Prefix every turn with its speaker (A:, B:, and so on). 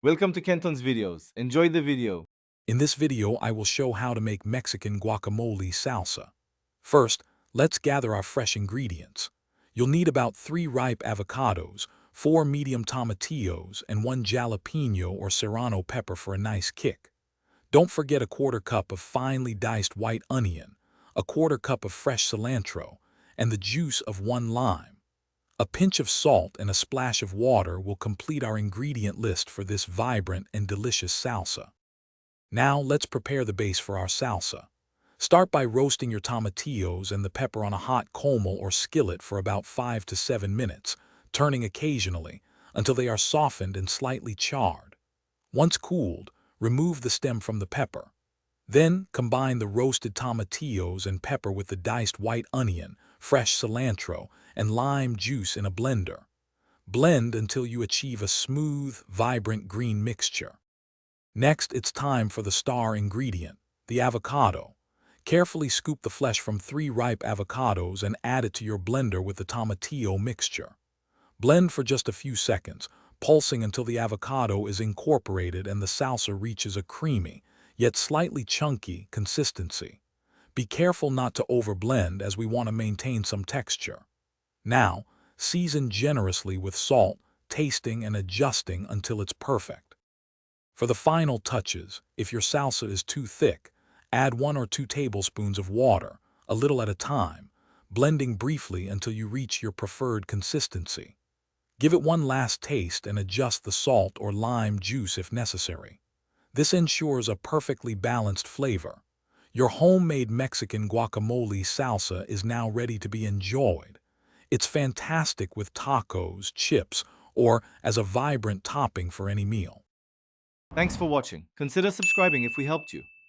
A: Welcome to Kenton's videos. Enjoy the video.
B: In this video, I will show how to make Mexican guacamole salsa. First, let's gather our fresh ingredients. You'll need about 3 ripe avocados, 4 medium tomatillos, and 1 jalapeno or serrano pepper for a nice kick. Don't forget a quarter cup of finely diced white onion, a quarter cup of fresh cilantro, and the juice of 1 lime. A pinch of salt and a splash of water will complete our ingredient list for this vibrant and delicious salsa. Now let's prepare the base for our salsa. Start by roasting your tomatillos and the pepper on a hot comal or skillet for about 5 to 7 minutes, turning occasionally until they are softened and slightly charred. Once cooled, remove the stem from the pepper. Then combine the roasted tomatillos and pepper with the diced white onion, fresh cilantro, and lime juice in a blender. Blend until you achieve a smooth, vibrant green mixture. Next, it's time for the star ingredient, the avocado. Carefully scoop the flesh from 3 ripe avocados and add it to your blender with the tomatillo mixture. Blend for just a few seconds, pulsing until the avocado is incorporated and the salsa reaches a creamy, yet slightly chunky, consistency. Be careful not to overblend as we want to maintain some texture. Now, season generously with salt, tasting and adjusting until it's perfect. For the final touches, if your salsa is too thick, add 1 or 2 tablespoons of water, a little at a time, blending briefly until you reach your preferred consistency. Give it one last taste and adjust the salt or lime juice if necessary. This ensures a perfectly balanced flavor. Your homemade Mexican guacamole salsa is now ready to be enjoyed. It's fantastic with tacos, chips, or as a vibrant topping for any meal.
A: Thanks for watching. Consider subscribing if we helped you.